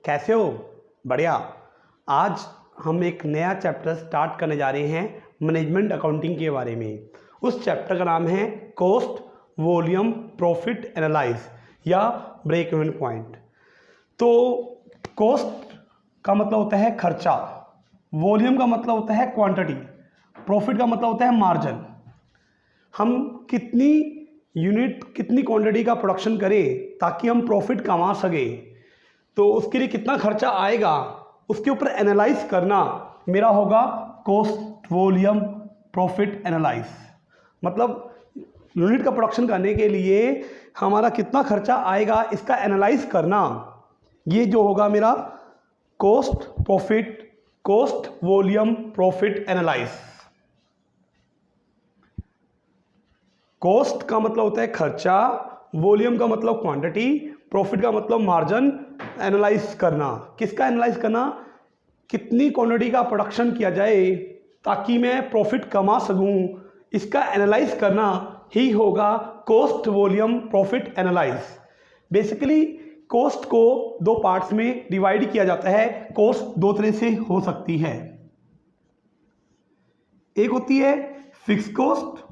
कैसे हो? बढ़िया। आज हम एक नया चैप्टर स्टार्ट करने जा रहे हैं मैनेजमेंट अकाउंटिंग के बारे में। उस चैप्टर का नाम है कॉस्ट, वॉल्यूम, प्रॉफिट एनालाइज या ब्रेक इवन पॉइंट। तो कॉस्ट का मतलब होता है खर्चा, वॉल्यूम का मतलब होता है क्वांटिटी, प्रॉफिट का मतलब होता है मार्जिन। हम कितनी यूनिट, कितनी क्वांटिटी का प्रोडक्शन करें ताकि हम प्रॉफिट कमा सके, तो उसके लिए कितना खर्चा आएगा उसके ऊपर एनालाइज करना मेरा होगा कॉस्ट, वॉल्यूम, प्रॉफिट एनालाइज। मतलब यूनिट का प्रोडक्शन करने के लिए हमारा कितना खर्चा आएगा इसका एनालाइज करना, ये जो होगा मेरा cost, profit, cost, volume, profit analyse. Cost का मतलब होता है खर्चा, वॉल्यूम का मतलब क्वांटिटी, प्रॉफिट का मतलब मार्जिन। एनालाइज करना, किसका एनालाइज करना? कितनी क्वांटिटी का प्रोडक्शन किया जाए ताकि मैं प्रॉफिट कमा सकूं, इसका एनालाइज करना ही होगा cost, volume, profit analyse. Basically cost को दो पार्ट्स में डिवाइड किया जाता है। कॉस्ट दो तरह से हो सकती है, एक होती है फिक्स कॉस्ट,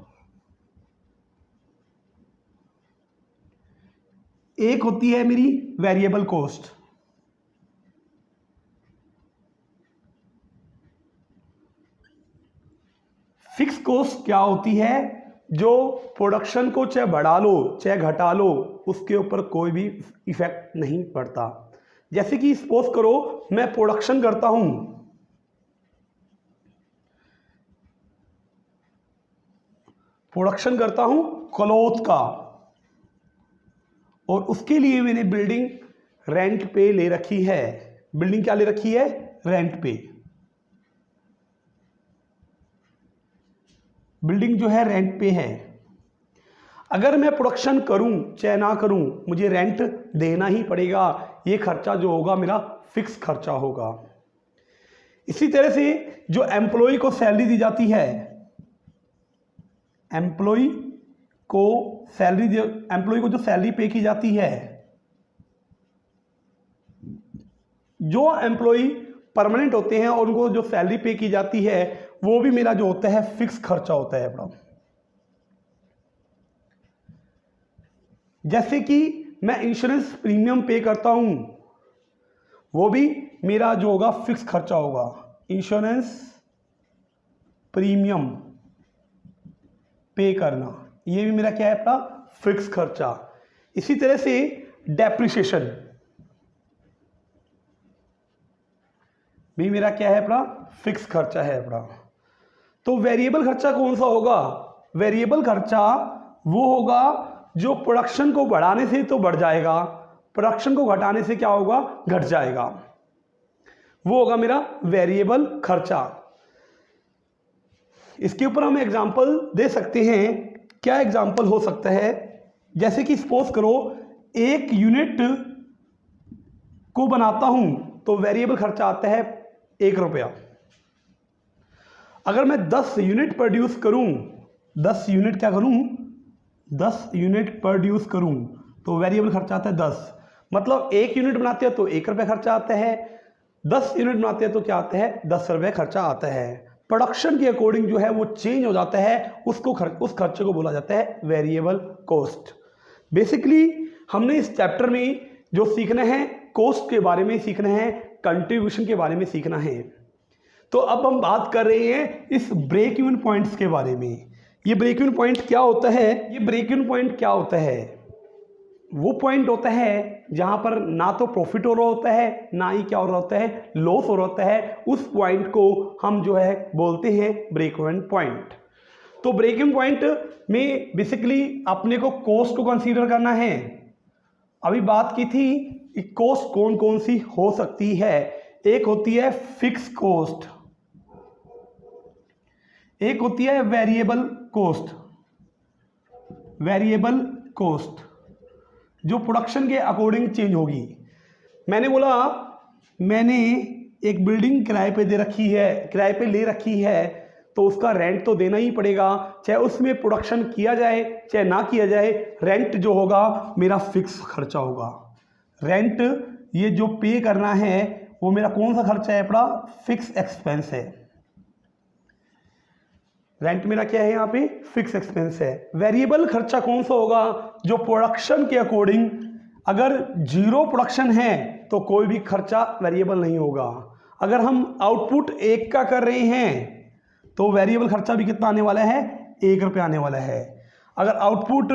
एक होती है मेरी वेरिएबल कॉस्ट। फिक्स कॉस्ट क्या होती है? जो प्रोडक्शन को चाहे बढ़ा लो चाहे घटा लो उसके ऊपर कोई भी इफेक्ट नहीं पड़ता। जैसे कि सपोज करो मैं प्रोडक्शन करता हूं, क्लॉथ का, और उसके लिए मैंने बिल्डिंग रेंट पे ले रखी है। बिल्डिंग क्या ले रखी है? रेंट पे। बिल्डिंग जो है रेंट पे है। अगर मैं प्रोडक्शन करूं चाहे ना करूं मुझे रेंट देना ही पड़ेगा। ये खर्चा जो होगा मेरा फिक्स खर्चा होगा। इसी तरह से जो एम्प्लॉय को सैलरी दी जाती है, एम्प्लॉय को जो सैलरी पे की जाती है, जो एम्प्लॉय परमानेंट होते हैं और उनको जो सैलरी पे की जाती है वो भी मेरा जो होता है फिक्स खर्चा होता है अपना। जैसे कि मैं इंश्योरेंस प्रीमियम पे करता हूं, वो भी मेरा जो होगा फिक्स खर्चा होगा। इंश्योरेंस प्रीमियम पे करना, ये भी मेरा क्या है? अपना फिक्स खर्चा। इसी तरह से डेप्रिसिएशन भी मेरा क्या है? अपना फिक्स खर्चा है अपना। तो वेरिएबल खर्चा कौन सा होगा? वेरिएबल खर्चा वो होगा जो प्रोडक्शन को बढ़ाने से तो बढ़ जाएगा, प्रोडक्शन को घटाने से क्या होगा? घट जाएगा। वो होगा मेरा वेरिएबल खर्चा। इसके ऊपर हम एग्जांपल दे सकते हैं। क्या एग्जांपल हो सकता है? जैसे कि सपोज करो एक यूनिट को बनाता हूं तो वेरिएबल खर्चा आता है 1 रुपया। अगर मैं 10 यूनिट प्रोड्यूस करूं, 10 यूनिट क्या करूं? 10 यूनिट प्रोड्यूस करूं तो वेरिएबल खर्चा आता है 10। मतलब 1 यूनिट बनाते हैं तो 1 रुपया खर्चा आता है, 10 यूनिट बनाते हैं तो क्या आता है? 10 रुपये खर्चा आता है। प्रोडक्शन के अकॉर्डिंग जो है वो चेंज हो जाता है, उस खर्चे को बोला जाता है वेरिएबल कॉस्ट। बेसिकली हमने इस चैप्टर में जो सीखना है कॉस्ट के बारे में सीखना है, कंट्रीब्यूशन के बारे में सीखना है। तो अब हम बात कर रहे हैं इस ब्रेक इवन पॉइंट्स के बारे में। ये ब्रेक इवन पॉइंट क्या होता है? ये ब्रेक इवन पॉइंट क्या होता है? वो पॉइंट होता है जहां पर ना तो प्रॉफिट हो रहा होता है ना ही क्या हो रहा होता है? लॉस हो रहा होता है। उस पॉइंट को हम जो है बोलते हैं ब्रेक इवन पॉइंट। तो ब्रेक इवन पॉइंट में बेसिकली अपने को कॉस्ट को कंसीडर करना है। अभी बात की थी कि कॉस्ट कौन कौन सी हो सकती है। एक होती है फिक्स कॉस्ट, एक होती है वेरिएबल कॉस्ट। वेरिएबल कॉस्ट जो प्रोडक्शन के अकॉर्डिंग चेंज होगी। मैंने बोला मैंने एक बिल्डिंग किराए पे दे रखी है, किराए पे ले रखी है, तो उसका रेंट तो देना ही पड़ेगा, चाहे उसमें प्रोडक्शन किया जाए चाहे ना किया जाए। रेंट जो होगा मेरा फिक्स खर्चा होगा। रेंट ये जो पे करना है वो मेरा कौन सा खर्चा है? अपना फिक्स एक्सपेंस है। रेंट मेरा क्या है? यहाँ पे फिक्स एक्सपेंस है। वेरिएबल खर्चा कौन सा होगा? जो प्रोडक्शन के अकॉर्डिंग, अगर जीरो प्रोडक्शन है तो कोई भी खर्चा वेरिएबल नहीं होगा। अगर हम आउटपुट 1 का कर रहे हैं तो वेरिएबल खर्चा भी कितना आने वाला है? 1 रुपये आने वाला है। अगर आउटपुट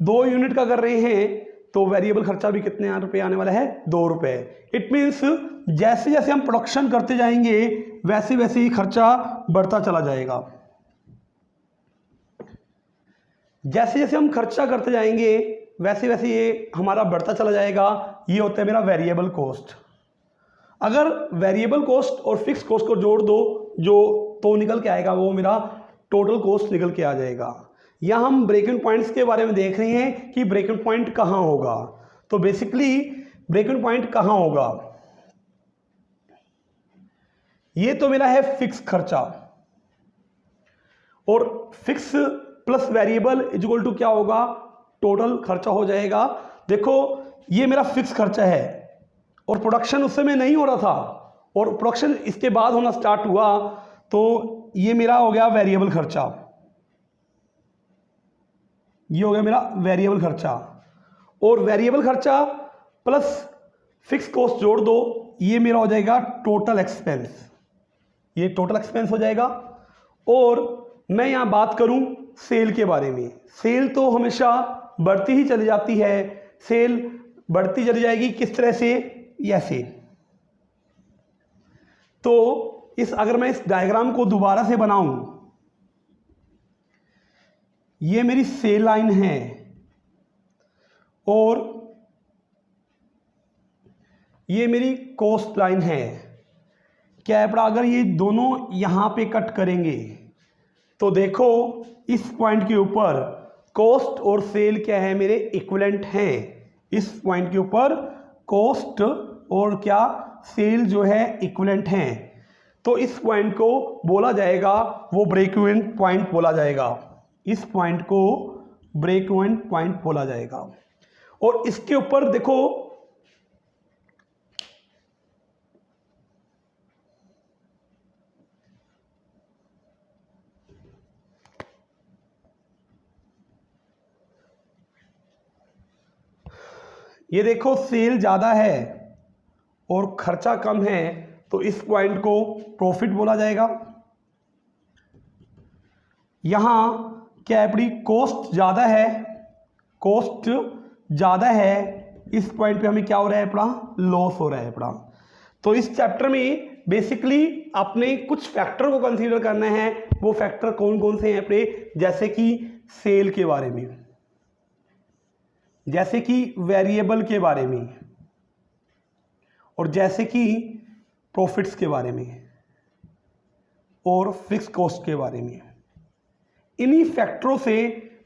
2 यूनिट का कर रहे हैं तो वेरिएबल खर्चा भी कितने रुपये आने वाला है? 2 रुपये। इट मीन्स जैसे जैसे हम प्रोडक्शन करते जाएंगे वैसे वैसे ही खर्चा बढ़ता चला जाएगा। जैसे जैसे हम खर्चा करते जाएंगे वैसे वैसे ये हमारा बढ़ता चला जाएगा। ये होता है मेरा वेरिएबल कॉस्ट। अगर वेरिएबल कॉस्ट और फिक्स कॉस्ट को जोड़ दो जो तो निकल के आएगा वो मेरा टोटल कॉस्ट निकल के आ जाएगा। यहाँ हम ब्रेक इवन पॉइंट्स के बारे में देख रहे हैं कि ब्रेक इवन पॉइंट कहाँ होगा। तो बेसिकली ब्रेक इवन पॉइंट कहाँ होगा? ये तो मेरा है फिक्स खर्चा, और fix plus variable equal to क्या होगा? टोटल खर्चा हो जाएगा। देखो ये मेरा फिक्स खर्चा है और प्रोडक्शन उस समय नहीं हो रहा था और प्रोडक्शन इसके बाद होना स्टार्ट हुआ, तो ये मेरा हो गया वेरिएबल खर्चा। ये हो गया मेरा वेरिएबल खर्चा, और वेरिएबल खर्चा प्लस फिक्स कॉस्ट जोड़ दो, ये मेरा हो जाएगा टोटल एक्सपेंस। ये टोटल एक्सपेंस हो जाएगा। और मैं यहाँ बात करूँ सेल के बारे में। सेल तो हमेशा बढ़ती ही चली जाती है। सेल बढ़ती चली जाएगी किस तरह से? ऐसे। तो अगर मैं इस डायग्राम को दोबारा से बनाऊं, ये मेरी सेल लाइन है और ये मेरी कॉस्ट लाइन है। क्या है? अगर ये दोनों यहां पे कट करेंगे तो देखो इस पॉइंट के ऊपर कॉस्ट और सेल क्या है? मेरे इक्विवेलेंट हैं। इस पॉइंट के ऊपर कॉस्ट और क्या सेल जो है इक्विवेलेंट हैं। तो इस पॉइंट को बोला जाएगा, वो ब्रेक इवन पॉइंट बोला जाएगा। इस पॉइंट को ब्रेक इवन पॉइंट बोला जाएगा। और इसके ऊपर देखो ये देखो सेल ज़्यादा है और खर्चा कम है, तो इस पॉइंट को प्रॉफिट बोला जाएगा। यहाँ क्या है? अपनी कॉस्ट ज़्यादा है, कॉस्ट ज़्यादा है, इस पॉइंट पे हमें क्या हो रहा है? अपना लॉस हो रहा है अपना। तो इस चैप्टर में बेसिकली आपने कुछ फैक्टर को कंसीडर करना है। वो फैक्टर कौन कौन से हैं अपने? जैसे कि सेल के बारे में, जैसे कि वेरिएबल के बारे में, और जैसे कि प्रॉफिट्स के बारे में, और फिक्स कॉस्ट के बारे में। इन्हीं फैक्टरों से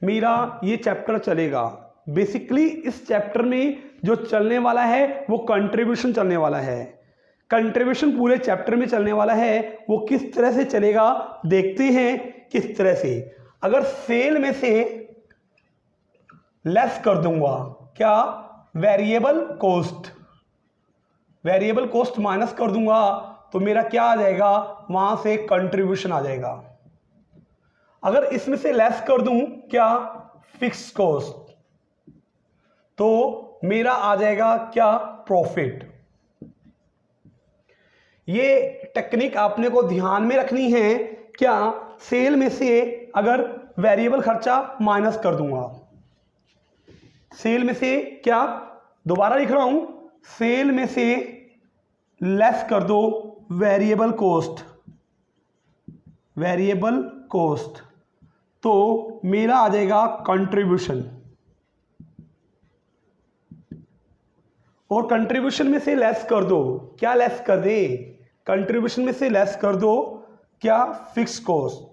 मेरा ये चैप्टर चलेगा। बेसिकली इस चैप्टर में जो चलने वाला है वो कंट्रीब्यूशन चलने वाला है। कंट्रीब्यूशन पूरे चैप्टर में चलने वाला है। वो किस तरह से चलेगा देखते हैं। किस तरह से? अगर सेल में से लेस कर दूंगा क्या? Variable cost, variable cost minus कर दूंगा तो मेरा क्या आ जाएगा? वहां से कंट्रीब्यूशन आ जाएगा। अगर इसमें से लेस कर दूं क्या? फिक्स कॉस्ट, तो मेरा आ जाएगा क्या? प्रॉफिट। ये टेक्निक आपने को ध्यान में रखनी है। क्या? सेल में से अगर वेरिएबल खर्चा माइनस कर दूंगा, सेल में से क्या? दोबारा लिख रहा हूं, सेल में से लेस कर दो वेरिएबल कॉस्ट, वेरिएबल कॉस्ट, तो मेरा आ जाएगा कंट्रीब्यूशन। और कंट्रीब्यूशन में से लेस कर दो, क्या लेस कर दे? कंट्रीब्यूशन में से लेस कर दो क्या? फिक्स कॉस्ट,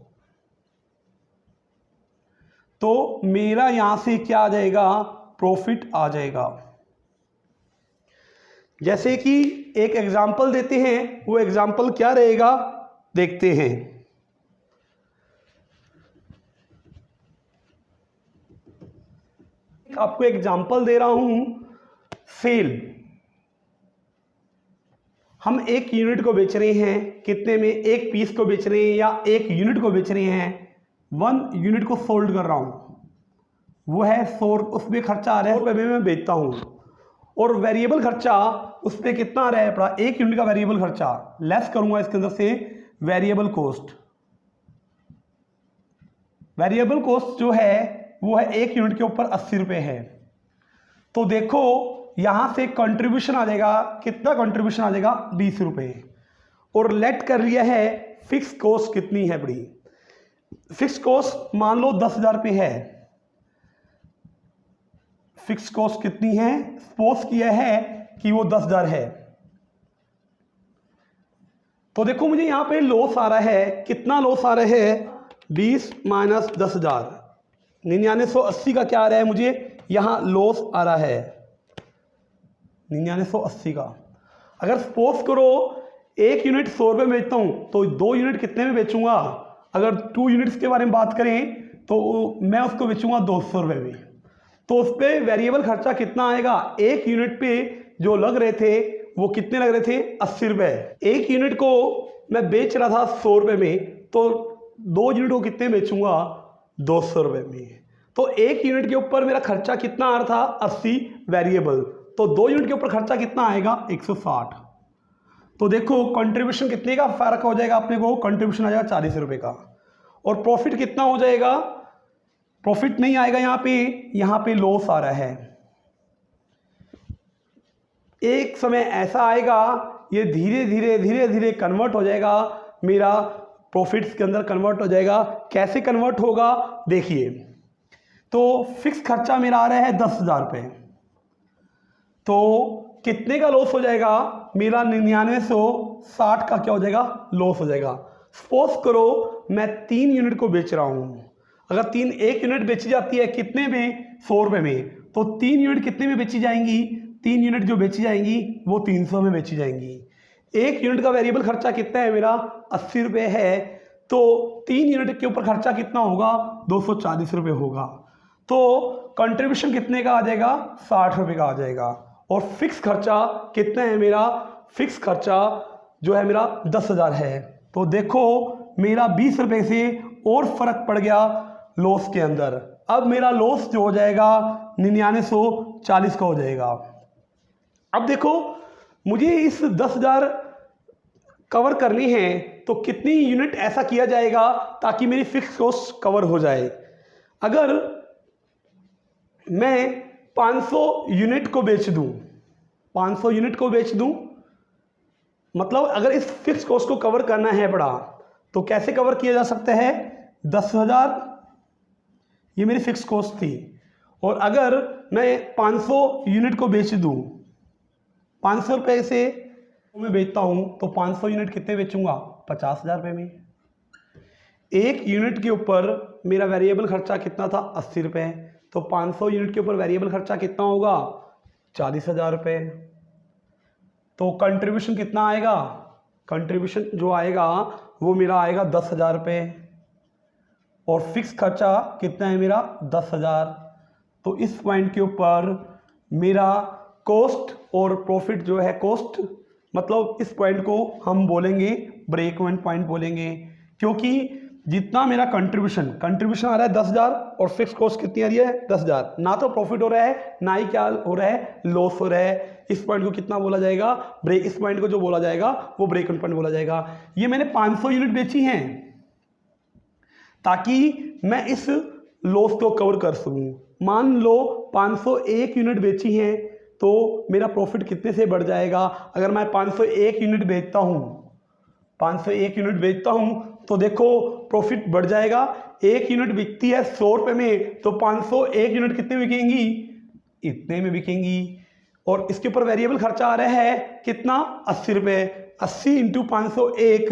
तो मेरा यहां से क्या आ जाएगा? प्रॉफिट आ जाएगा। जैसे कि एक एग्जांपल देते हैं, वो एग्जांपल क्या रहेगा देखते हैं। आपको एग्जांपल दे रहा हूं, सेल। हम एक यूनिट को बेच रहे हैं कितने में, एक पीस को बेच रहे हैं या एक यूनिट को बेच रहे हैं, 1 यूनिट को सोल्ड कर रहा हूँ, वो है 100, उसमें खर्चा आ रहा है 100 रुपये में मैं बेचता हूँ। और वेरिएबल खर्चा उस पर कितना आ रहा है अपना, एक यूनिट का वेरिएबल खर्चा लेस करूँगा इसके अंदर से वेरिएबल कॉस्ट। वेरिएबल कॉस्ट जो है वो है एक यूनिट के ऊपर 80 रुपये है। तो देखो यहाँ से कंट्रीब्यूशन आ जाएगा, कितना कंट्रीब्यूशन आ जाएगा, 20 रुपये। और लेट कर लिया है फिक्स कॉस्ट कितनी है बड़ी, फिक्स कॉस्ट मान लो 10,000 रुपये है। फिक्स कॉस्ट कितनी है, सपोज किया है कि वो 10,000 है। तो देखो मुझे यहाँ पे लॉस आ रहा है, कितना लॉस आ रहा है, 20 माइनस 10,000, 9980 का क्या आ रहा है मुझे यहाँ लॉस आ रहा है, 9980 का। अगर सपोज करो एक यूनिट 100 रुपये में बेचता हूँ तो 2 यूनिट कितने में बेचूंगा, अगर 2 यूनिट्स के बारे में बात करें तो मैं उसको बेचूंगा 200 रुपये में। तो उस पर वेरिएबल खर्चा कितना आएगा, एक यूनिट पे जो लग रहे थे वो कितने लग रहे थे, 80 रुपये। एक यूनिट को मैं बेच रहा था 100 रुपये में, तो 2 यूनिट को कितने बेचूंगा, 200 रुपये में। तो एक यूनिट के ऊपर मेरा खर्चा कितना आ रहा था, 80 वेरिएबल, तो 2 यूनिट के ऊपर खर्चा कितना आएगा, 160। तो देखो कंट्रीब्यूशन कितने का फर्क हो जाएगा अपने को, कंट्रीब्यूशन आ जाएगा 40 रुपये का। और प्रॉफिट कितना हो जाएगा, प्रॉफिट नहीं आएगा, यहाँ पे लॉस आ रहा है। एक समय ऐसा आएगा ये धीरे धीरे कन्वर्ट हो जाएगा, मेरा प्रॉफिट्स के अंदर कन्वर्ट हो जाएगा। कैसे कन्वर्ट होगा देखिए, तो फिक्स खर्चा मेरा आ रहा है 10,000 रुपये, तो कितने का लॉस हो जाएगा मेरा, 9960 का क्या हो जाएगा, लॉस हो जाएगा। सपोज करो मैं 3 यूनिट को बेच रहा हूँ, अगर एक यूनिट बेची जाती है कितने में, 100 रुपये में, तो 3 यूनिट कितने में बेची जाएंगी, 3 यूनिट जो बेची जाएंगी वो 300 में बेची जाएंगी। एक यूनिट का वेरिएबल खर्चा कितना है मेरा, 80 रुपये है, तो 3 यूनिट के ऊपर खर्चा कितना होगा, 240 रुपये होगा। तो कंट्रीब्यूशन कितने का आ जाएगा, 60 रुपये का आ जाएगा। और फिक्स खर्चा कितना है मेरा, फिक्स खर्चा जो है मेरा 10,000 है। तो देखो मेरा 20 रुपये से और फर्क पड़ गया लॉस के अंदर। अब मेरा लॉस जो हो जाएगा 9940 का हो जाएगा। अब देखो मुझे इस 10,000 कवर करनी है, तो कितनी यूनिट ऐसा किया जाएगा ताकि मेरी फिक्स कॉस्ट कवर हो जाए। अगर मैं 500 यूनिट को बेच दूं, 500 यूनिट को बेच दूं, मतलब अगर इस फिक्स कॉस्ट को कवर करना है बड़ा, तो कैसे कवर किया जा सकता है, 10,000 ये मेरी फिक्स कॉस्ट थी, और अगर मैं 500 यूनिट को बेच दूं, 500 रुपये से मैं बेचता हूं, तो 500 यूनिट कितने बेचूंगा, 50,000 रुपये में। एक यूनिट के ऊपर मेरा वेरिएबल खर्चा कितना था, 80 रुपये, तो 500 यूनिट के ऊपर वेरिएबल खर्चा कितना होगा, 40,000 रुपये। तो कंट्रीब्यूशन कितना आएगा, कंट्रीब्यूशन जो आएगा वो मेरा आएगा 10,000 रुपये, और फिक्स खर्चा कितना है मेरा, 10,000। तो इस पॉइंट के ऊपर मेरा कॉस्ट और प्रॉफिट जो है, कॉस्ट मतलब इस पॉइंट को हम बोलेंगे ब्रेक इवन पॉइंट बोलेंगे, क्योंकि जितना मेरा कंट्रीब्यूशन आ रहा है 10,000 और फिक्स कॉस्ट कितनी आ रही है, 10,000, ना तो प्रॉफिट हो रहा है ना ही क्या हो रहा है, लॉस हो रहा है। इस पॉइंट को कितना बोला जाएगा, ब्रेक, इस पॉइंट को जो बोला जाएगा वो ब्रेक इवन पॉइंट बोला जाएगा। ये मैंने 500 यूनिट बेची हैं ताकि मैं इस लॉस को कवर कर सकूं। मान लो 501 यूनिट बेची हैं, तो मेरा प्रॉफिट कितने से बढ़ जाएगा, अगर मैं 501 यूनिट बेचता हूं, 501 यूनिट बेचता हूं, तो देखो प्रॉफिट बढ़ जाएगा। एक यूनिट बिकती है 100 रुपये में, तो 501 यूनिट कितने बिकेंगी, इतने में बिकेंगी। और इसके ऊपर वेरिएबल खर्चा आ रहा है कितना, 80 रुपये, 80 इंटू 501,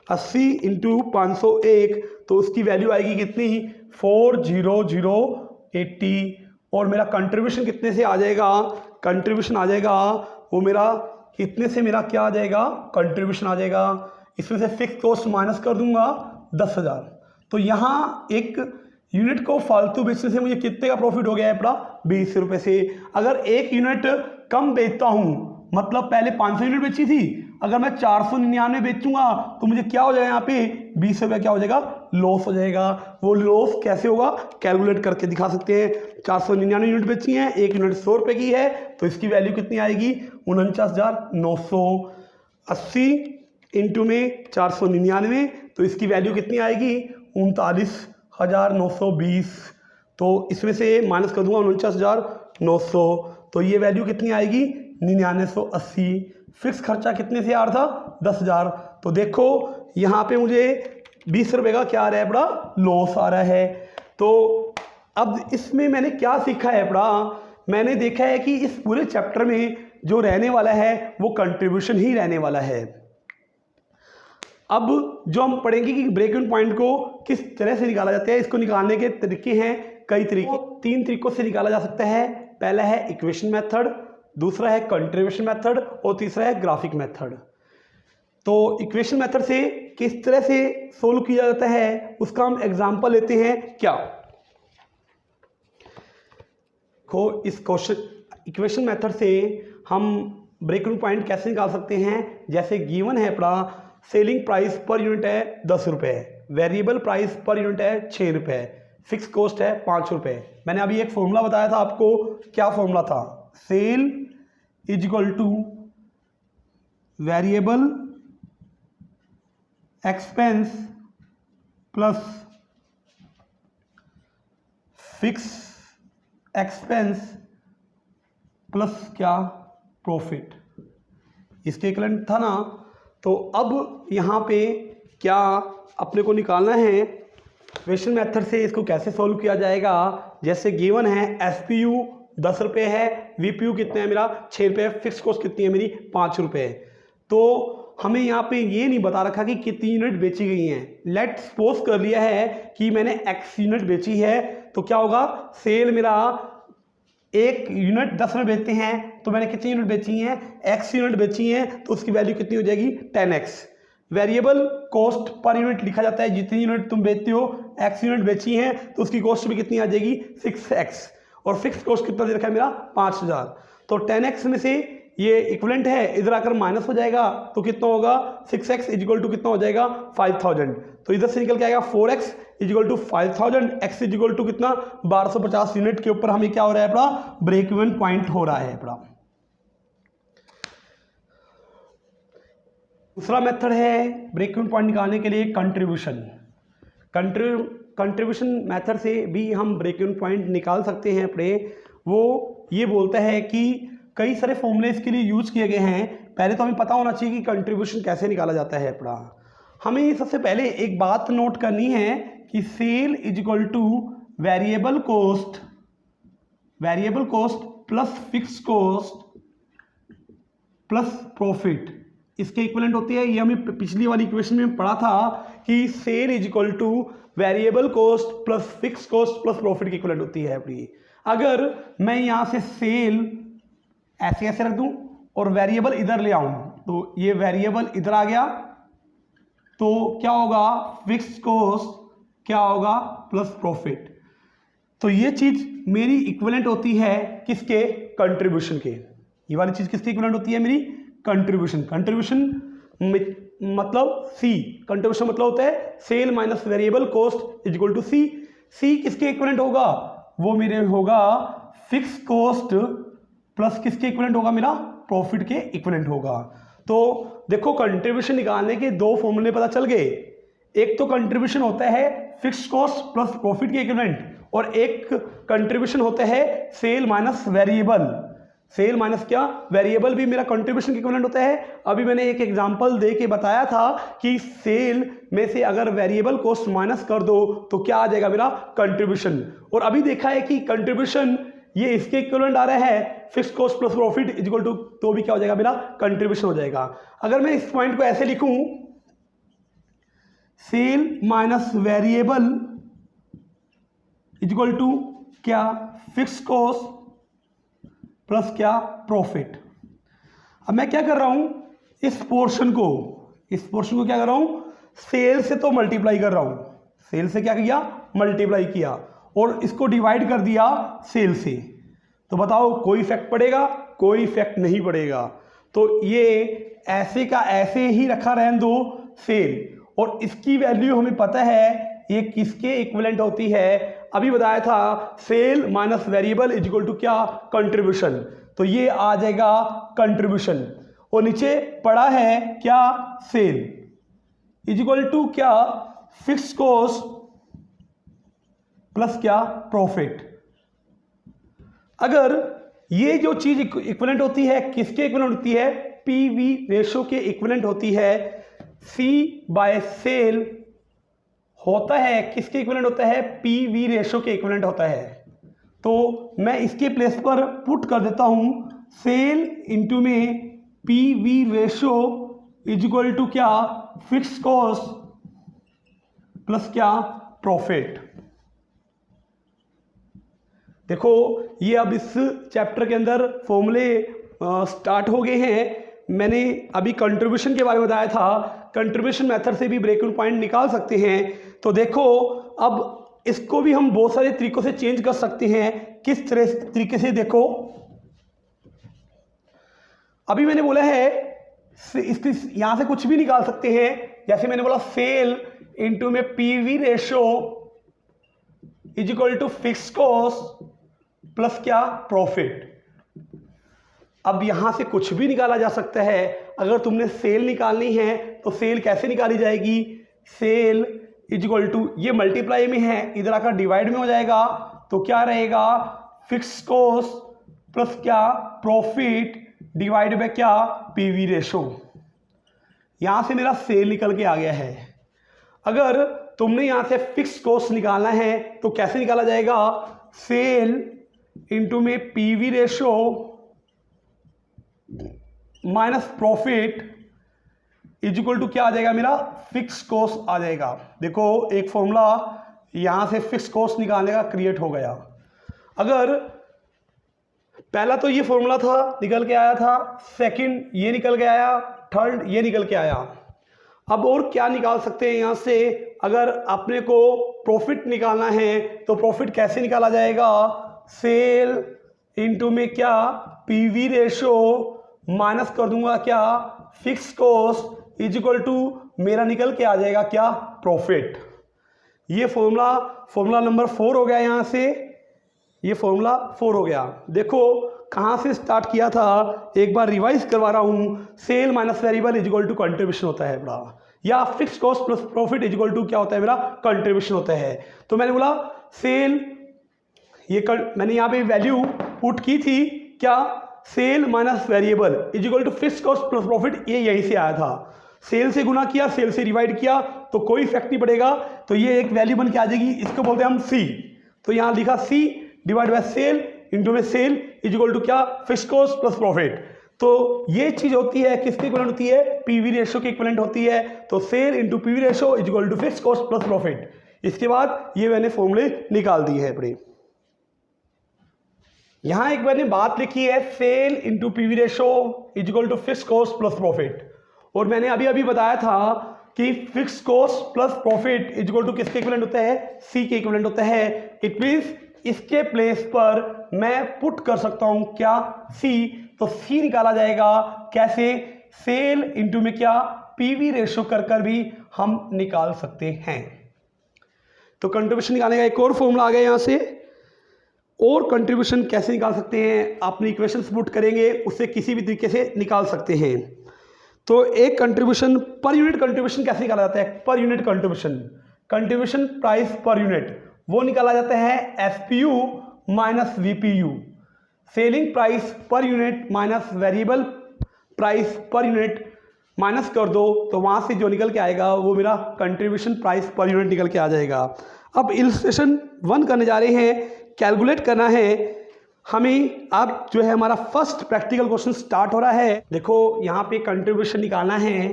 80 इंटू 501, तो उसकी वैल्यू आएगी कितनी, 40080। और मेरा कंट्रीब्यूशन कितने से आ जाएगा, कंट्रीब्यूशन आ जाएगा वो मेरा कितने से, मेरा क्या आ जाएगा, कंट्रीब्यूशन आ जाएगा, इसमें से फिक्स कॉस्ट माइनस कर दूंगा 10,000। तो यहाँ एक यूनिट को फालतू बेचने से मुझे कितने का प्रॉफिट हो गया है अपना, 20 रुपये से। अगर एक यूनिट कम बेचता हूँ मतलब पहले 500 यूनिट बेची थी, अगर मैं 499 बेचूंगा तो मुझे क्या हो जाएगा यहाँ पे 20 रुपये क्या हो जाएगा, लॉस हो जाएगा। वो लॉस कैसे होगा, कैलकुलेट करके दिखा सकते हैं। 499 यूनिट बेची हैं, 1 यूनिट 100 रुपये की है, तो इसकी वैल्यू कितनी आएगी 49,980 इंटू में 499, तो इसकी वैल्यू कितनी आएगी 39,920। तो इसमें से माइनस कर दूंगा 49,900, तो ये वैल्यू कितनी आएगी 9980। फिक्स खर्चा कितने से आ रहा था 10,000। तो देखो यहाँ पे मुझे 20 रुपये का क्या आ रहा है बड़ा, लॉस आ रहा है। तो अब इसमें मैंने क्या सीखा है बड़ा, मैंने देखा है कि इस पूरे चैप्टर में जो रहने वाला है वो कंट्रीब्यूशन ही रहने वाला है। अब जो हम पढ़ेंगे कि ब्रेक इवन पॉइंट को किस तरह से निकाला जाता है, इसको निकालने के तरीके हैं कई तरीके, 3 तरीकों से निकाला जा सकता है। पहला है इक्वेशन मेथड, दूसरा है कंट्रीब्यूशन मेथड और तीसरा है ग्राफिक मेथड। तो इक्वेशन मेथड से किस तरह से सोल्व किया जाता है उसका हम एग्जांपल लेते हैं। क्या को इस क्वेश्चन इक्वेशन मेथड से हम ब्रेक इवन पॉइंट कैसे निकाल सकते हैं। जैसे गिवन है अपना सेलिंग प्राइस पर यूनिट है 10 रुपये, वेरिएबल प्राइस पर यूनिट है 6 रुपये, फिक्स कॉस्ट है 5 रुपये। मैंने अभी एक फॉर्मूला बताया था आपको, क्या फॉर्मूला था, sale is equal to variable expense plus fix expense plus क्या प्रॉफिट, इसके इक्विवेलेंट था ना। तो अब यहाँ पे क्या अपने को निकालना है, इक्वेशन मेथड से इसको कैसे सॉल्व किया जाएगा। जैसे गिवन है एसपीयू 10 रुपये है, वीपीयू कितने हैं मेरा 6 रुपये, फिक्स कॉस्ट कितनी है मेरी 5 रुपये। तो हमें यहाँ पे ये नहीं बता रखा कि कितनी यूनिट बेची गई हैं। लेट सपोज कर लिया है कि मैंने एक्स यूनिट बेची है, तो क्या होगा, सेल मेरा 1 यूनिट 10 में बेचते हैं, तो मैंने कितनी यूनिट बेची हैं, एक्स यूनिट बेची हैं, तो उसकी वैल्यू कितनी हो जाएगी 10x। Variable cost per unit लिखा जाता है, जितनी यूनिट तुम बेचते हो, एक्स यूनिट बेची हैं तो उसकी कॉस्ट भी कितनी आ जाएगी 6x, और फिक्स कॉस्ट कितना दे रखा है मेरा 5000। तो 10x में से ये इक्विवेलेंट है, इधर आकर माइनस हो जाएगा तो कितना होगा 6x इजिकल टू कितना हो जाएगा 5000। तो इधर से निकल के आएगा 4x equal to 5000, x equal to कितना 1250 यूनिट के ऊपर हमें क्या हो रहा है अपना ब्रेक इवन पॉइंट हो रहा है अपना। दूसरा मेथड है ब्रेक इवन पॉइंट निकालने के लिए कंट्रीब्यूशन। कंट्रीब्यूशन मेथड से भी हम ब्रेक इवन पॉइंट निकाल सकते हैं अपने। वो ये बोलता है कि कई सारे फॉर्मूले इसके लिए यूज किए गए हैं। पहले तो हमें पता होना चाहिए कि कंट्रीब्यूशन कैसे निकाला जाता है अपना। हमें सबसे पहले एक बात नोट करनी है कि sale is equal to variable cost plus fix cost plus profit, इसके इक्विवेलेंट होती है। ये हमें पिछली वाली इक्वेशन में पढ़ा था कि sale is equal to variable cost plus fix cost plus profit की इक्विवेलेंट होती है अपनी। अगर मैं यहाँ से सेल ऐसे ऐसे रख दूं और वेरिएबल इधर ले आऊं, तो ये वेरिएबल इधर आ गया, तो क्या होगा फिक्स कॉस्ट क्या होगा प्लस प्रॉफिट। तो ये चीज मेरी इक्विवेलेंट होती है किसके, कंट्रीब्यूशन के। ये वाली चीज किसकी इक्विवेलेंट होती है मेरी, कंट्रीब्यूशन। कंट्रीब्यूशन मतलब सी, कंट्रीब्यूशन मतलब होता है sale minus variable cost is equal to C. C किसके इक्विवेलेंट होगा, वो मेरे होगा फिक्स कॉस्ट प्लस किसके इक्विवेलेंट होगा मेरा, प्रॉफिट के इक्विवेलेंट होगा। तो देखो कंट्रीब्यूशन निकालने के 2 फॉर्मूले पता चल गए। एक तो कंट्रीब्यूशन होता है फिक्स कॉस्ट प्लस प्रॉफिट के इक्विवेलेंट, और एक कंट्रीब्यूशन होता है sale minus variable. Sale minus क्या, वेरिएबल भी मेरा कंट्रीब्यूशन के इक्विवेलेंट होता है। अभी मैंने एक एग्जांपल दे के बताया था कि सेल में से अगर वेरिएबल कॉस्ट माइनस कर दो तो क्या आ जाएगा मेरा कंट्रीब्यूशन। और अभी देखा है कि कंट्रीब्यूशन ये इसके इक्विवेलेंट आ रहा है fix cost plus profit is equal to, तो भी क्या हो जाएगा मेरा कंट्रीब्यूशन हो जाएगा। अगर मैं इस पॉइंट को ऐसे लिखूं, sale minus variable is equal to क्या, फिक्स कॉस्ट प्लस क्या, प्रॉफिट। अब मैं क्या कर रहा हूं, इस पोर्शन को क्या कर रहा हूं, सेल से तो मल्टीप्लाई कर रहा हूं। सेल से क्या किया, मल्टीप्लाई किया, और इसको डिवाइड कर दिया सेल से। तो बताओ कोई इफेक्ट पड़ेगा, कोई इफेक्ट नहीं पड़ेगा। तो ये ऐसे का ऐसे ही रखा रहने दो सेल, और इसकी वैल्यू हमें पता है ये किसके इक्विवेलेंट होती है, अभी बताया था sale minus variable is equal to क्या, कंट्रीब्यूशन। तो ये आ जाएगा कंट्रीब्यूशन, और नीचे पड़ा है क्या, सेल इज इक्वल टू क्या, फिक्स कॉस्ट प्लस क्या, प्रॉफिट। अगर ये जो चीज इक्विवेलेंट होती है किसके इक्विवेलेंट होती है, पीवी रेशो के इक्विवेलेंट होती है। सी बाय सेल होता है किसके इक्विवेलेंट होता है, पीवी रेशो के इक्विवेलेंट होता है। तो मैं इसके प्लेस पर पुट कर देता हूं सेल इंटू में PV ratio is equal to क्या, फिक्स कॉस्ट प्लस क्या, प्रॉफिट। देखो ये अब इस चैप्टर के अंदर फॉर्मूले स्टार्ट हो गए हैं। मैंने अभी कंट्रीब्यूशन के बारे में बताया था, कंट्रीब्यूशन मेथड से भी ब्रेक इवन पॉइंट निकाल सकते हैं। तो देखो अब इसको भी हम बहुत सारे तरीकों से चेंज कर सकते हैं। किस तरीके से, देखो अभी मैंने बोला है इसकी यहां से कुछ भी निकाल सकते हैं। जैसे मैंने बोला सेल इंटू में PV ratio is equal to fix cost plus क्या, प्रॉफिट। अब यहां से कुछ भी निकाला जा सकता है। अगर तुमने सेल निकालनी है तो सेल कैसे निकाली जाएगी, सेल इज इक्वल टू, ये मल्टीप्लाई में है, इधर आकर डिवाइड में हो जाएगा। तो क्या रहेगा, फिक्स कॉस्ट प्लस क्या, प्रॉफिट डिवाइड बाय क्या, पीवी रेशो। यहां से मेरा सेल निकल के आ गया है। अगर तुमने यहां से फिक्स कॉस्ट निकालना है तो कैसे निकाला जाएगा, सेल इंटू में PV ratio minus profit is equal to क्या आ जाएगा, मेरा फिक्स कॉस्ट आ जाएगा। देखो एक फॉर्मूला यहां से फिक्स कॉस्ट निकालने का क्रिएट हो गया। अगर पहला तो ये फॉर्मूला था, निकल के आया था, सेकंड ये निकल के आया, थर्ड ये निकल के आया। अब और क्या निकाल सकते हैं यहां से, अगर अपने को प्रॉफिट निकालना है तो प्रॉफिट कैसे निकाला जाएगा, सेल इंटू में क्या, पीवी रेशो माइनस कर दूंगा क्या, fix cost is equal to मेरा निकल के आ जाएगा क्या, प्रॉफिट। ये फॉर्मूला नंबर 4 हो गया। यहां से ये फॉर्मूला 4 हो गया। देखो कहां से स्टार्ट किया था, एक बार रिवाइज करवा रहा हूं, sale minus variable is equal to contribution होता है बड़ा, या fix cost plus profit is equal to क्या होता है, मेरा कंट्रीब्यूशन होता है। तो मैंने बोला सेल, मैंने यहाँ पे वैल्यू पुट की थी क्या, sale minus variable is equal to fix cost plus profit, ये यहीं से आया था। सेल से गुना किया, सेल से डिवाइड किया तो कोई इफेक्ट नहीं पड़ेगा, तो ये एक वैल्यू बन के आ जाएगी, इसको बोलते हैं हम सी। तो यहाँ लिखा सी डिवाइड बाय सेल इंटू में सेल इज इक्वल टू क्या, फिक्स कॉस्ट प्लस प्रॉफिट। तो ये चीज होती है किसके इक्विवेलेंट होती है, पीवी रेशो के इक्विवेलेंट होती है। तो sale into PV ratio is equal to fix cost plus profit. इसके बाद ये मैंने फॉर्मूले निकाल दी है बड़े। यहां एक मैंने बात लिखी है, sale into PV ratio is equal to fix cost plus profit, और मैंने अभी बताया था कि fix cost plus profit is equal to किसके इक्विवेलेंट होता है, सी के इक्विवेलेंट होता है। इट मींस इसके प्लेस पर मैं पुट कर सकता हूं क्या, सी। तो सी निकाला जाएगा कैसे, सेल इंटू में क्या, पीवी रेशो कर भी हम निकाल सकते हैं। तो कंट्रीब्यूशन निकालने का एक और फॉर्मूला आ गया यहां से। और कंट्रीब्यूशन कैसे निकाल सकते हैं, अपनी इक्वेशंस पुट करेंगे, उससे किसी भी तरीके से निकाल सकते हैं। तो एक कंट्रीब्यूशन, पर यूनिट कंट्रीब्यूशन कैसे निकाला जाता है, per unit contribution price per unit, वो निकाला जाता है SPU minus VPU. Selling price per unit minus variable price per unit minus कर दो, तो वहां से जो निकल के आएगा वो मेरा कंट्रीब्यूशन प्राइस पर यूनिट निकल के आ जाएगा। अब इलस्ट्रेशन 1 करने जा रहे हैं, कैलकुलेट करना है हमें। अब जो है हमारा फर्स्ट प्रैक्टिकल क्वेश्चन स्टार्ट हो रहा है। देखो यहाँ पे कंट्रीब्यूशन निकालना है,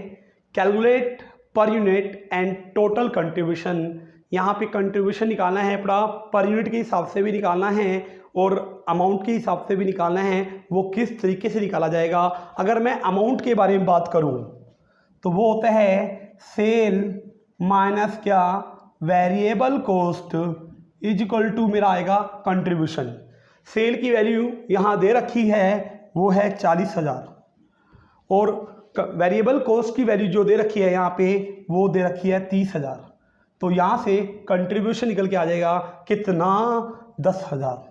calculate per unit and total contribution. यहाँ पे कंट्रीब्यूशन निकालना है अपना, पर यूनिट के हिसाब से भी निकालना है और अमाउंट के हिसाब से भी निकालना है। वो किस तरीके से निकाला जाएगा, अगर मैं अमाउंट के बारे में बात करूँ तो वो होता है सेल माइनस क्या, variable cost is equal to मेरा आएगा कंट्रीब्यूशन। सेल की वैल्यू यहाँ दे रखी है, वो है 40,000। और वेरिएबल कॉस्ट की वैल्यू जो दे रखी है यहाँ पे वो दे रखी है 30,000। तो यहाँ से कंट्रीब्यूशन निकल के आ जाएगा कितना, 10,000।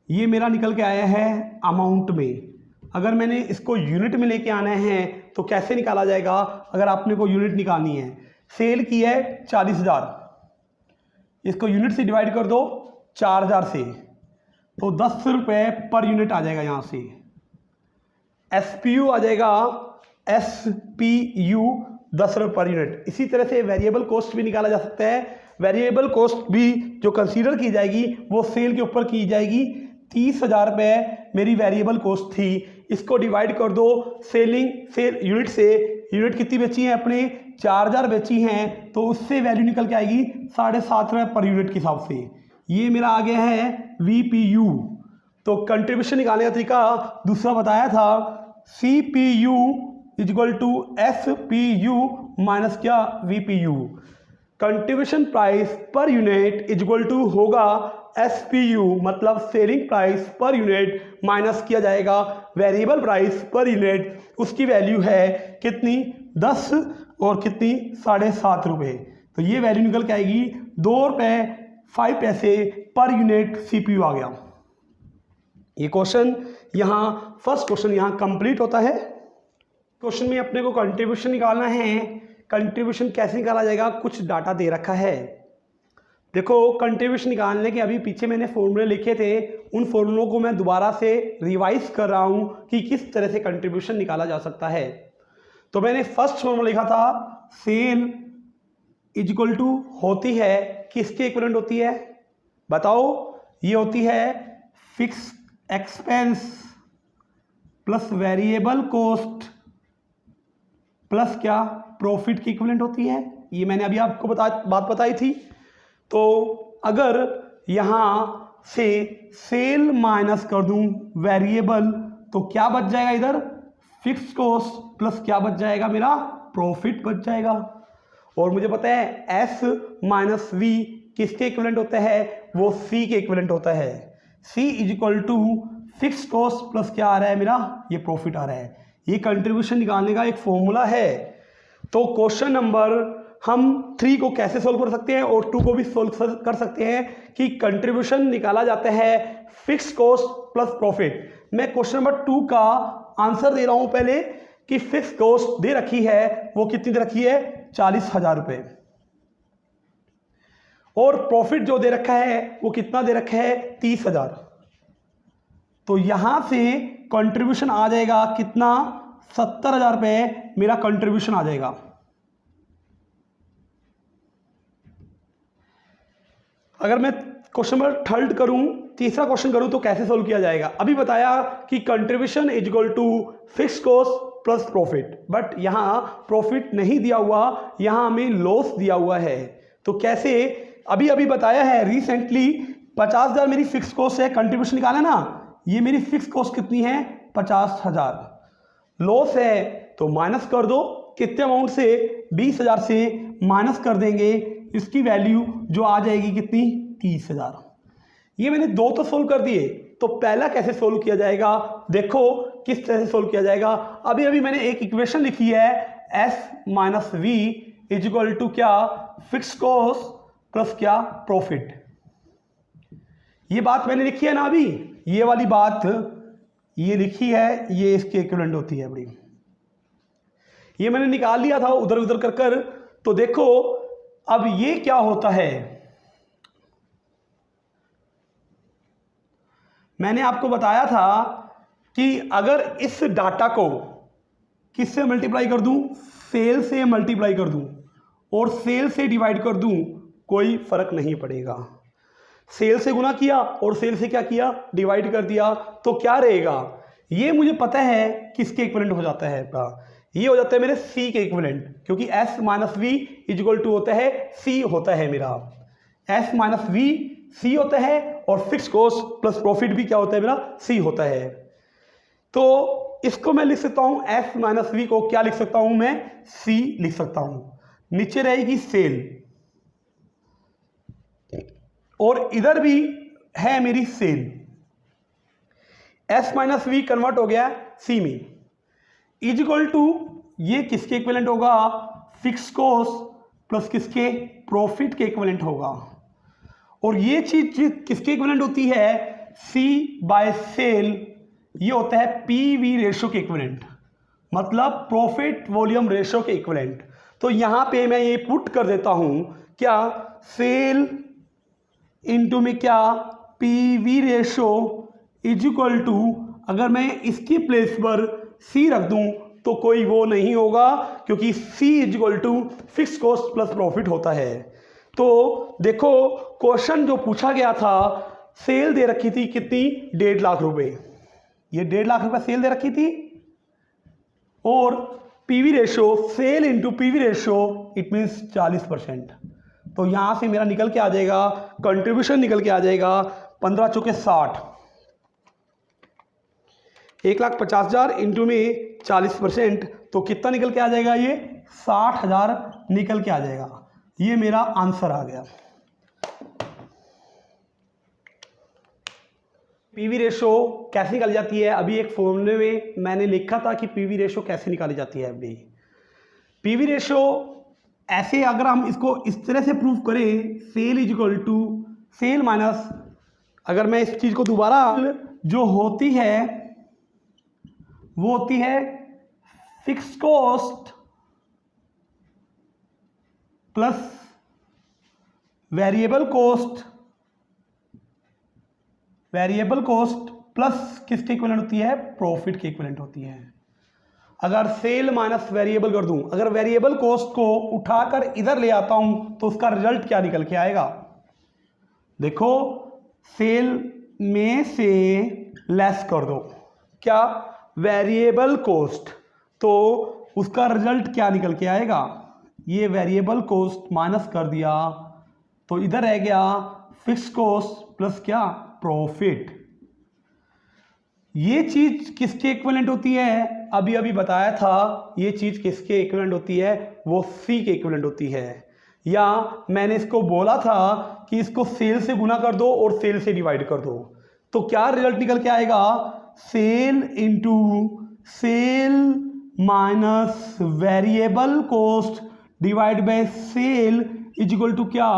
ये मेरा निकल के आया है अमाउंट में। अगर मैंने इसको यूनिट में लेके आना है तो कैसे निकाला जाएगा, अगर आपने को यूनिट निकालनी है, सेल की है 40,000, इसको यूनिट से डिवाइड कर दो 4,000 से, तो 10 रुपये पर यूनिट आ जाएगा। यहाँ से SPU आ जाएगा, SPU 10 रुपये पर यूनिट। इसी तरह से वेरिएबल कॉस्ट भी निकाला जा सकता है। वेरिएबल कॉस्ट भी जो कंसीडर की जाएगी वो सेल के ऊपर की जाएगी। 30,000 रुपये मेरी वेरिएबल कॉस्ट थी, इसको डिवाइड कर दो सेल यूनिट से। यूनिट कितनी बेची हैं अपने, 4,000 बेची हैं, तो उससे वैल्यू निकल के आएगी 7.5 रुपये पर यूनिट के हिसाब से। ये मेरा आ गया है VPU। तो कंट्रीब्यूशन निकालने का तरीका दूसरा बताया था, CPU equal to SPU minus क्या, VPU। Contribution price per unit equal to होगा SPU, मतलब selling price per unit minus किया जाएगा वेरिएबल प्राइस पर यूनिट। उसकी वैल्यू है कितनी, 10 और कितनी, 7.5 रुपये। तो ये वैल्यू निकल के आएगी 2 रुपये 5 पैसे पर यूनिट CPU आ गया। ये क्वेश्चन यहाँ, फर्स्ट क्वेश्चन यहाँ कंप्लीट होता है। क्वेश्चन में अपने को कंट्रीब्यूशन निकालना है। कंट्रीब्यूशन कैसे निकाला जाएगा, कुछ डाटा दे रखा है। देखो कंट्रीब्यूशन निकालने के अभी पीछे मैंने फॉर्मूले लिखे थे, उन फॉर्मूलों को मैं दोबारा से रिवाइज कर रहा हूँ कि किस तरह से कंट्रीब्यूशन निकाला जा सकता है। तो मैंने फर्स्ट फॉर्मूला लिखा था, सेल इक्वल टू होती है, किसके इक्विवेलेंट होती है बताओ, ये होती है fix expense plus variable cost plus क्या, प्रॉफिट की इक्विवेलेंट होती है। ये मैंने अभी आपको बात बताई थी। तो अगर यहाँ से सेल माइनस कर दूं वेरिएबल, तो क्या बच जाएगा इधर, फिक्स कॉस्ट प्लस क्या बच जाएगा, मेरा प्रॉफिट बच जाएगा। और मुझे पता है S माइनस V किसके इक्विवेलेंट होता है, वो C के इक्विवेलेंट होता है। C is equal to fix cost plus क्या आ रहा है मेरा, ये प्रॉफिट आ रहा है। ये कंट्रीब्यूशन निकालने का एक फॉर्मूला है। तो क्वेश्चन नंबर हम 3 को कैसे सोल्व कर सकते हैं और 2 को भी सोल्व कर सकते हैं कि कंट्रीब्यूशन निकाला जाता है फिक्स कॉस्ट प्लस प्रॉफिट। मैं क्वेश्चन नंबर 2 का आंसर दे रहा हूं पहले कि फिक्स कॉस्ट दे रखी है, वो कितनी दे रखी है, 40,000 रुपये, और प्रॉफिट जो दे रखा है वो कितना दे रखा है, 30,000। तो यहां से कंट्रीब्यूशन आ जाएगा कितना, 70,000 रुपये मेरा कंट्रीब्यूशन आ जाएगा। अगर मैं क्वेश्चन नंबर 3 करूं, तीसरा क्वेश्चन करूं तो कैसे सोल्व किया जाएगा। अभी बताया कि contribution is equal to fix cost plus profit, but यहां प्रॉफिट नहीं दिया हुआ, यहां हमें लॉस दिया हुआ है। तो कैसे, अभी बताया है रिसेंटली 50,000 मेरी फिक्स कॉस्ट है, कंट्रीब्यूशन निकाला ना, ये मेरी फिक्स कॉस्ट कितनी है, 50,000। लॉस है तो माइनस कर दो, कितने अमाउंट से, 20,000 से माइनस कर देंगे, इसकी वैल्यू जो आ जाएगी कितनी, 30,000। ये मैंने 2 तो सोल्व कर दिए। तो पहला कैसे सोल्व किया जाएगा, देखो किस तरह से सोल्व किया जाएगा। अभी मैंने एक इक्वेशन लिखी है, S minus V is equal to क्या, फिक्स कॉस्ट प्लस क्या, प्रॉफिट। ये बात मैंने लिखी है ना, अभी ये वाली बात ये लिखी है, ये इसके इक्विवेलेंट होती है बड़ी। ये मैंने निकाल लिया था उधर उधर कर। तो देखो अब ये क्या होता है, मैंने आपको बताया था कि अगर इस डाटा को किससे मल्टीप्लाई कर दूं, सेल से मल्टीप्लाई कर दूं और सेल से डिवाइड कर दूं, कोई फर्क नहीं पड़ेगा। सेल से गुना किया और सेल से क्या किया, डिवाइड कर दिया, तो क्या रहेगा, ये मुझे पता है किसके इक्विवेलेंट हो जाता है, ये हो जाता है मेरे C के इक्विवेलेंट, क्योंकि S minus V is equal to होता है C होता है मेरा, S माइनस V C होता है, और फिक्स कॉस्ट प्लस प्रॉफिट भी क्या होता है मेरा, C होता है। तो इसको मैं लिख सकता हूं, S माइनस V को क्या लिख सकता हूं मैं, C लिख सकता हूं। नीचे रहेगी सेल, और इधर भी है मेरी sale. S minus V convert हो गया C में, इज इक्वल टू ये किसके इक्विवेलेंट होगा, फिक्स कॉस्ट प्लस किसके, प्रॉफिट के इक्विवेलेंट होगा। और ये चीज किसके इक्विवेलेंट होती है, सी बाय सेल, ये होता है पीवी रेशो के इक्विवेलेंट, मतलब प्रॉफिट वॉल्यूम रेशो के इक्विवेलेंट। तो यहां पे मैं ये पुट कर देता हूं क्या, सेल इनटू में क्या, PV ratio is equal to, अगर मैं इसकी प्लेस पर सी रख दूं तो कोई वो नहीं होगा, क्योंकि C is equal to fix cost plus profit होता है। तो देखो क्वेश्चन जो पूछा गया था, सेल दे रखी थी कितनी, 1.5 लाख रुपए, ये 1.5 लाख रुपए सेल दे रखी थी, और PV ratio, sale into PV ratio it means 40%। तो यहां से मेरा निकल के आ जाएगा, कंट्रीब्यूशन निकल के आ जाएगा 15 चौके 60, 1,50,000 इंटू में 40%, तो कितना निकल के आ जाएगा, ये 60,000 निकल के आ जाएगा। ये मेरा आंसर आ गया। पीवी रेशो कैसे निकाली जाती है, अभी एक फॉर्मूले में मैंने लिखा था कि पीवी रेशो कैसे निकाली जाती है। अभी पीवी रेशो ऐसे, अगर हम इसको इस तरह से प्रूव करें, sale is equal to sale minus, अगर मैं इस चीज को दोबारा, जो होती है वो होती है fix cost plus variable cost, variable cost plus किसके इक्विवेलेंट होती है, प्रॉफिट के इक्विवेलेंट होती है। अगर सेल माइनस वेरिएबल कर दूं, अगर वेरिएबल कॉस्ट को उठाकर इधर ले आता हूं तो उसका रिजल्ट क्या निकल के आएगा, देखो सेल में से लेस कर दो क्या, वेरिएबल कॉस्ट, तो उसका रिजल्ट क्या निकल के आएगा, ये वेरिएबल कॉस्ट माइनस कर दिया तो इधर रह गया फिक्स कॉस्ट प्लस क्या, प्रॉफिट। ये चीज किसके इक्विवेलेंट होती है, अभी अभी बताया था, ये चीज किसके इक्विवेलेंट होती है, वो सी के इक्विवेलेंट होती है। या मैंने इसको बोला था कि इसको सेल से गुना कर दो और सेल से डिवाइड कर दो, तो क्या रिजल्ट निकल के आएगा, sale into sale minus variable cost divide by sale is equal to क्या,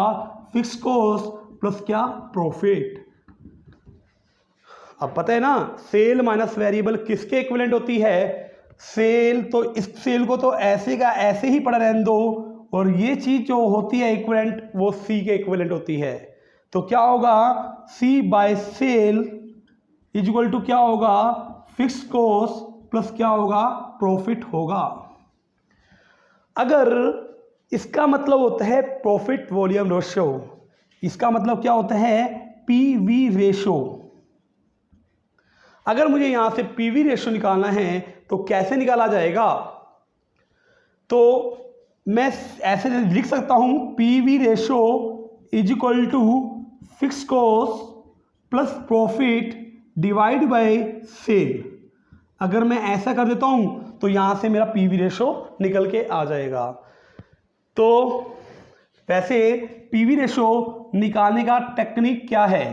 फिक्स कॉस्ट प्लस क्या, प्रॉफिट। अब पता है ना, सेल माइनस वेरिएबल किसके इक्विवेलेंट होती है, सेल, तो इस सेल को तो ऐसे का ऐसे ही पड़ा रहने दो, और ये चीज जो होती है इक्विवेलेंट, वो सी के इक्विवेलेंट होती है। तो क्या होगा, C by sale is equal to क्या होगा, फिक्स कॉस्ट प्लस क्या होगा, प्रॉफिट होगा। अगर इसका मतलब होता है प्रॉफिट वॉल्यूम रेशो, इसका मतलब क्या होता है, पीवी रेशो। अगर मुझे यहां से पीवी रेशो निकालना है तो कैसे निकाला जाएगा, तो मैं ऐसे लिख सकता हूं, PV ratio is equal to fix cost plus profit divide by sale. अगर मैं ऐसा कर देता हूं तो यहां से मेरा पीवी रेशो निकल के आ जाएगा। तो वैसे पीवी रेशो निकालने का टेक्निक क्या है,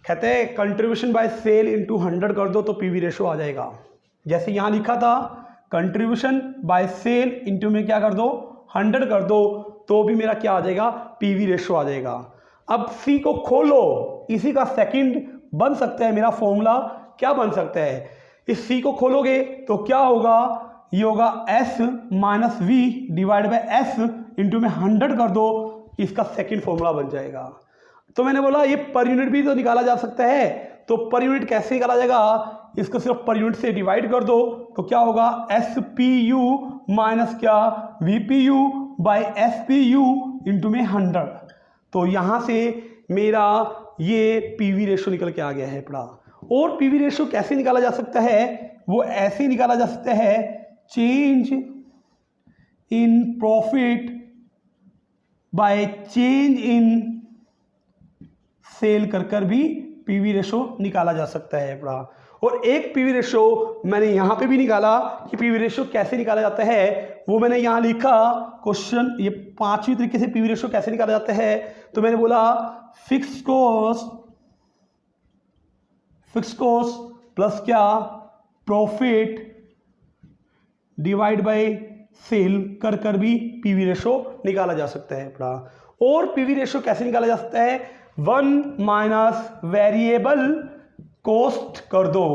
कहते हैं कंट्रीब्यूशन बाय सेल इंटू 100 कर दो तो पीवी रेशो आ जाएगा। जैसे यहां लिखा था कंट्रीब्यूशन बाय सेल इंटू में क्या कर दो, 100 कर दो, तो भी मेरा क्या आ जाएगा, पीवी रेशो आ जाएगा। अब सी को खोलो, इसी का सेकंड बन सकता है मेरा फॉर्मूला, क्या बन सकता है, इस सी को खोलोगे तो क्या होगा, ये होगा S minus V divide by S into में 100 कर दो, इसका सेकंड फॉर्मूला बन जाएगा। तो मैंने बोला ये पर यूनिट भी तो निकाला जा सकता है, तो पर यूनिट कैसे निकाला जाएगा, इसको सिर्फ पर यूनिट से डिवाइड कर दो तो क्या होगा, एस पी यू माइनस क्या, V P U by S P U into में 100। तो यहां से मेरा ये पीवी रेशो निकल के आ गया है पड़ा। और पीवी रेशो कैसे निकाला जा सकता है, वो ऐसे निकाला जा सकता है, change in profit by change in sale कर भी पीवी रेशो निकाला जा सकता है पड़ा। और एक पीवी रेशो मैंने यहां पे भी निकाला कि पीवी रेशो कैसे निकाला जाता है, वो मैंने यहां लिखा क्वेश्चन, ये 5वीं तरीके से पीवी रेशो कैसे निकाला जाता है। तो मैंने बोला फिक्स कॉस्ट प्लस क्या, प्रॉफिट डिवाइड बाय सेल कर भी पीवी रेशो निकाला जा सकता है पड़ा। और पीवी रेशो कैसे निकाला जा सकता है, 1 माइनस वेरिएबल कॉस्ट कर दो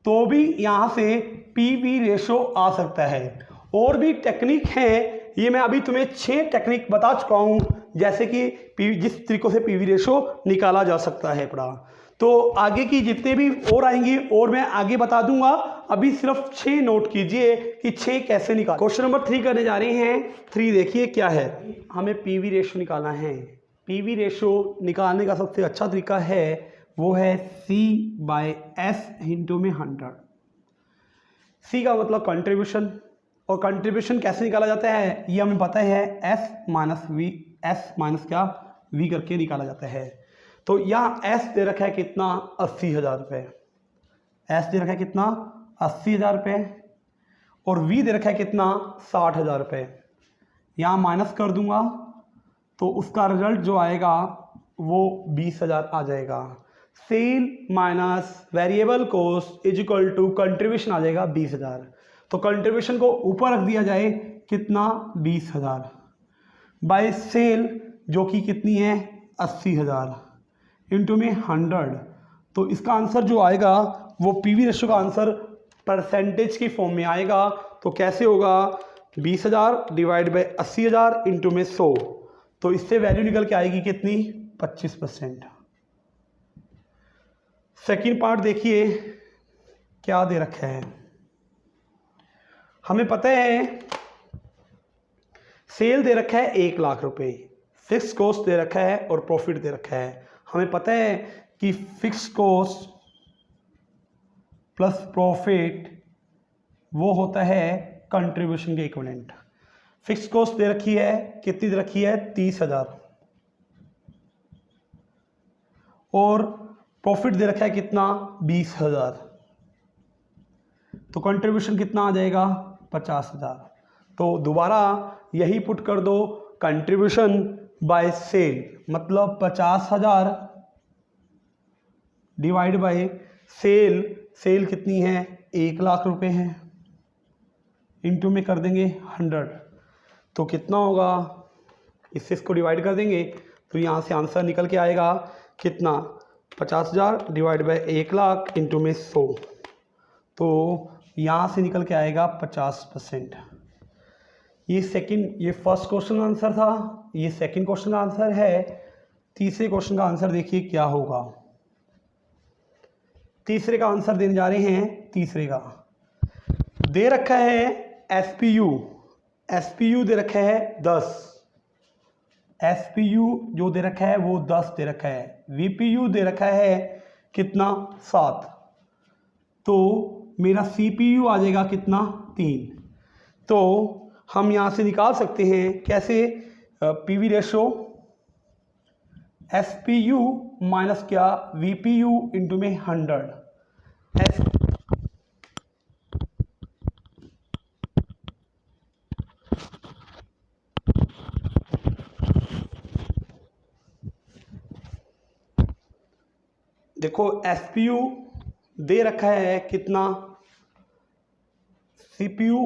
तो भी यहाँ से पीवी रेशो आ सकता है। और भी टेक्निक हैं, ये मैं अभी तुम्हें 6 टेक्निक बता चुका हूँ, जैसे कि जिस तरीकों से पीवी रेशो निकाला जा सकता है पड़ा। तो आगे की जितने भी और आएंगे और मैं आगे बता दूंगा, अभी सिर्फ 6 नोट कीजिए कि 6 कैसे निकाल। क्वेश्चन नंबर 3 करने जा रहे हैं। 3 देखिए क्या है, हमें पीवी रेशो निकालना है। पीवी रेशो निकालने का सबसे अच्छा तरीका है वो है C/S इंटू में 100। C का मतलब कंट्रीब्यूशन, और कंट्रीब्यूशन कैसे निकाला जाता है ये हमें पता है, S minus V, S minus क्या V करके निकाला जाता है। तो यहाँ S दे रखा है कितना, 80,000 रुपये। S दे रखा है कितना, 80,000 रुपये, और V दे रखा है कितना, 60,000 रुपये। यहाँ माइनस कर दूंगा तो उसका रिजल्ट जो आएगा वो 20,000 आ जाएगा। Sale minus variable cost is equal to contribution आ जाएगा 20,000। तो कंट्रीब्यूशन को ऊपर रख दिया जाए, कितना, 20,000 बाय सेल जो कि कितनी है, 80,000 इंटू में 100। तो इसका आंसर जो आएगा वो पीवी रेशो का आंसर परसेंटेज की फॉर्म में आएगा। तो कैसे होगा, 20,000 डिवाइड बाय 80,000 इंटू में 100। तो इससे वैल्यू निकल के आएगी कितनी, 25%। सेकंड पार्ट देखिए क्या दे रखा है। हमें पता है सेल दे रखा है 1 लाख रुपए, फिक्स कॉस्ट दे रखा है और प्रॉफिट दे रखा है। हमें पता है कि फिक्स कॉस्ट प्लस प्रॉफिट वो होता है कंट्रीब्यूशन के इक्विवेलेंट। फिक्स कॉस्ट दे रखी है, कितनी दे रखी है, 30,000, और प्रॉफिट दे रखा है कितना, 20,000। तो कंट्रीब्यूशन कितना आ जाएगा, 50,000। तो दोबारा यही पुट कर दो, कंट्रीब्यूशन बाय सेल मतलब 50,000 डिवाइड बाय सेल, सेल कितनी है, 1 लाख रुपए है, इंटू में कर देंगे 100। तो कितना होगा, इससे इसको डिवाइड कर देंगे तो यहाँ से आंसर निकल के आएगा कितना, 50,000 डिवाइड बाय 1 लाख इंटू में 100। तो यहाँ से निकल के आएगा 50%। ये फर्स्ट क्वेश्चन का आंसर था, ये सेकंड क्वेश्चन का आंसर है। तीसरे क्वेश्चन का आंसर देखिए क्या होगा। तीसरे का आंसर देने जा रहे हैं। तीसरे का दे रखा है एसपीयू दे रखा है 10, एसपीयू जो दे रखा है वो 10 दे रखा है, वीपीयू दे रखा है कितना, 7। तो मेरा सीपीयू आ जाएगा कितना, 3। तो हम यहाँ से निकाल सकते हैं कैसे, पीवी रेशो एसपीयू माइनस क्या, वीपीयू इंटू में 100। देखो एसपीयू दे रखा है कितना, सीपीयू,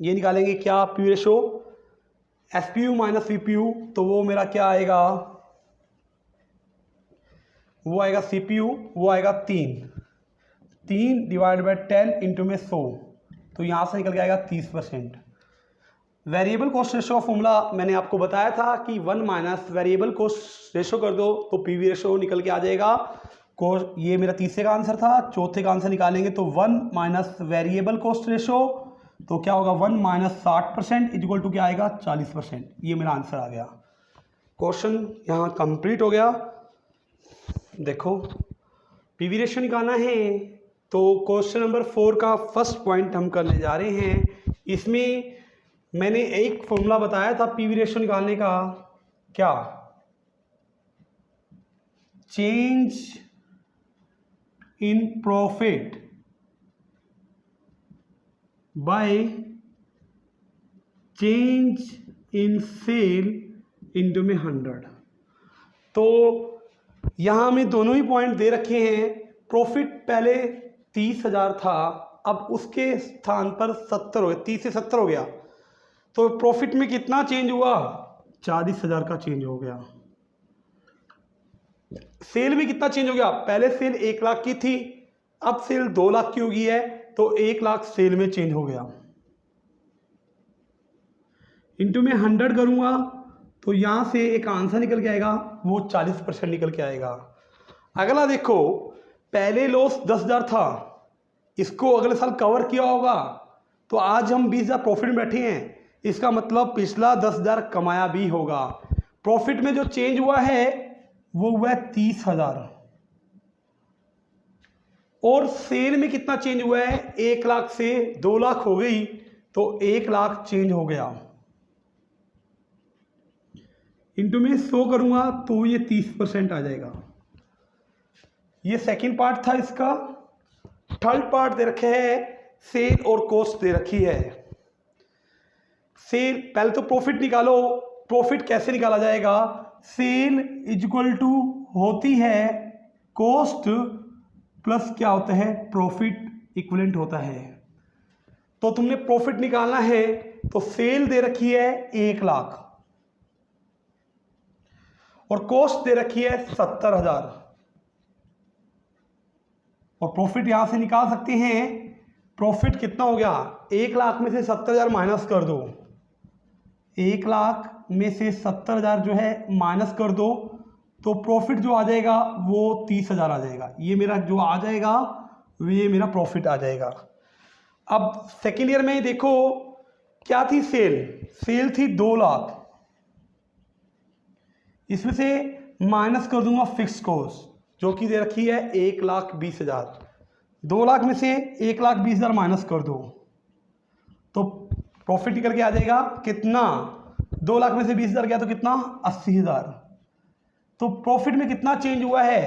ये निकालेंगे क्या, पी रेशो एसपीयू माइनस वीपीयू, तो वो मेरा क्या आएगा, वो आएगा सीपीयू, वो आएगा 3 डिवाइड बाय 10 इंटू में 100। तो यहाँ से निकल के आएगा 30%। वेरिएबल कॉस्ट रेशो का फॉर्मूला मैंने आपको बताया था कि 1 माइनस वेरिएबल कॉस्ट रेशो कर दो तो पीवी रेशो निकल के आ जाएगा। ये मेरा तीसरे का आंसर था। चौथे का आंसर निकालेंगे तो 1 माइनस वेरिएबल कॉस्ट रेशो, तो क्या होगा, 1 माइनस 60% इक्वल टू क्या आएगा, 40%। ये मेरा आंसर आ गया। क्वेश्चन यहाँ कंप्लीट हो गया। देखो पीवी रेशो निकालना है तो क्वेश्चन नंबर 4 का फर्स्ट पॉइंट हम करने जा रहे हैं। इसमें मैंने एक फॉर्मूला बताया था पीवी रेशो निकालने का, क्या, change in profit by change in sale into में 100। तो यहाँ में दोनों ही पॉइंट दे रखे हैं। प्रॉफिट पहले 30,000 था, अब उसके स्थान पर 70 हो गया, 30 से 70 हो गया, तो प्रॉफिट में कितना चेंज हुआ? 40,000 का चेंज हो गया। सेल में कितना चेंज हो गया? पहले सेल 1 लाख की थी, अब सेल 2 लाख की हो गई है, तो 1 लाख सेल में चेंज हो गया। इंटू में 100 करूंगा तो यहां से एक आंसर निकल के आएगा, वो 40% निकल के आएगा। अगला देखो, पहले लॉस 10,000 था, इसको अगले साल कवर किया होगा, तो आज हम 20,000 प्रॉफिट में बैठे हैं, इसका मतलब पिछला 10,000 कमाया भी होगा। प्रॉफिट में जो चेंज हुआ है वो हुआ है 30,000। और सेल में कितना चेंज हुआ है? 1 लाख से 2 लाख हो गई, तो 1 लाख चेंज हो गया। इंटू में 100 करूंगा तो ये 30% आ जाएगा। ये सेकंड पार्ट था इसका। थर्ड पार्ट दे रखे है, सेल और कॉस्ट दे रखी है। सेल, पहले तो प्रॉफिट निकालो। प्रॉफिट कैसे निकाला जाएगा? सेल इज इक्वल टू होती है कॉस्ट प्लस क्या होता है? प्रॉफिट इक्विवेलेंट होता है। तो तुमने प्रॉफिट निकालना है, तो सेल दे रखी है 1 लाख और कॉस्ट दे रखी है 70,000, और प्रॉफिट यहां से निकाल सकते हैं। प्रॉफिट कितना हो गया? 1 लाख में से 70,000 माइनस कर दो, 1 लाख में से 70,000 जो है माइनस कर दो, तो प्रॉफिट जो आ जाएगा वो 30,000 आ जाएगा। ये मेरा जो आ जाएगा ये मेरा प्रॉफिट आ जाएगा। अब सेकेंड ईयर में देखो क्या थी सेल? सेल थी 2 लाख, इसमें से माइनस कर दूंगा फिक्स कॉस्ट जो कि दे रखी है 1,20,000। 2 लाख में से 1,20,000 माइनस कर दो, तो प्रॉफिट निकल के आ जाएगा कितना? 2 लाख में से 20,000 गया तो कितना? 80,000। तो प्रॉफिट में कितना चेंज हुआ है?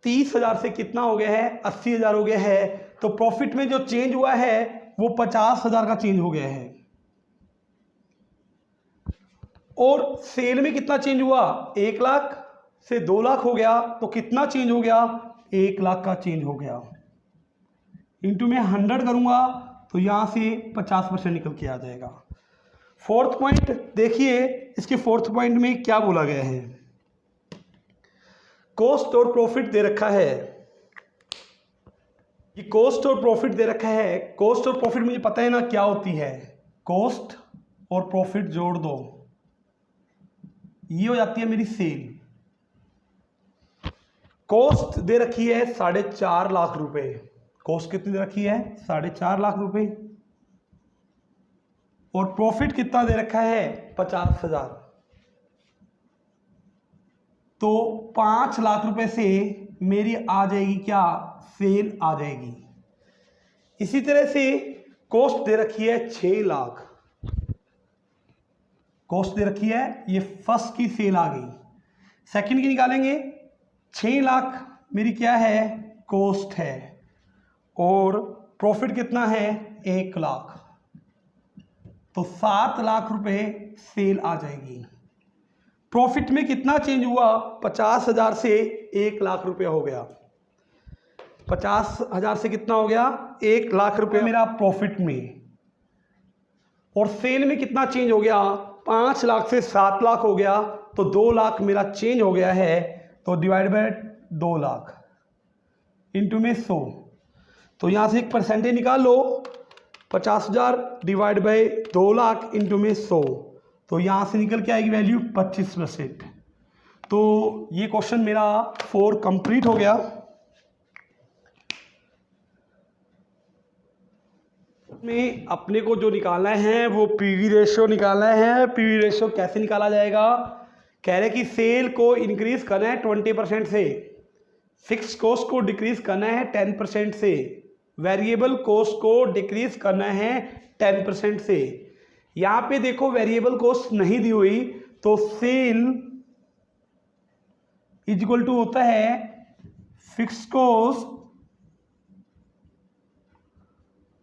30,000 से कितना हो गया है? 80,000 हो गया है। तो प्रॉफिट में जो चेंज हुआ है वो 50,000 का चेंज हो गया है। और सेल में कितना चेंज हुआ? 1 लाख से 2 लाख हो गया, तो कितना चेंज हो गया? 1 लाख का चेंज हो गया। इंटू में 100 करूंगा तो यहां से 50% निकल के आ जाएगा। फोर्थ पॉइंट देखिए, इसके फोर्थ पॉइंट में क्या बोला गया है? कॉस्ट और प्रॉफिट दे रखा है। ये कॉस्ट और प्रॉफिट दे रखा है। कॉस्ट और प्रॉफिट मुझे पता है ना क्या होती है। कॉस्ट और प्रॉफिट जोड़ दो, ये हो जाती है मेरी सेल। कॉस्ट दे रखी है 4.5 लाख रुपए। कॉस्ट कितनी दे रखी है? 4.5 लाख रुपए। और प्रॉफिट कितना दे रखा है? 50,000। तो 5 लाख रुपए से मेरी आ जाएगी क्या? सेल आ जाएगी। इसी तरह से कॉस्ट दे रखी है 6 लाख। कॉस्ट दे रखी है, ये फर्स्ट की सेल आ गई। सेकंड की निकालेंगे, 6 लाख मेरी क्या है? कॉस्ट है। और प्रॉफिट कितना है? 1 लाख। तो 7 लाख रुपए सेल आ जाएगी। प्रॉफिट में कितना चेंज हुआ? 50,000 से 1 लाख रुपया हो गया। 50,000 से कितना हो गया? 1 लाख रुपए मेरा प्रॉफिट में। और सेल में कितना चेंज हो गया? 5 लाख से 7 लाख हो गया, तो 2 लाख मेरा चेंज हो गया है। तो डिवाइड बाय 2 लाख इंटू में 100। तो यहाँ से एक परसेंटेज निकाल लो, 50,000 डिवाइड बाय 2 लाख इंटू में 100, तो यहाँ से निकल के आएगी वैल्यू 25%। तो ये क्वेश्चन मेरा 4 कंप्लीट हो गया। में अपने को जो निकालना है वो पीवी रेशियो निकालना है। पीवी रेशियो कैसे निकाला जाएगा? कह रहे कि सेल को इंक्रीज करना है 20% से, फिक्स कॉस्ट को डिक्रीज करना है 10% से, वेरिएबल कॉस्ट को डिक्रीज करना है 10% से। यहाँ पे देखो वेरिएबल कॉस्ट नहीं दी हुई, तो सेल इज इक्वल टू होता है fix cost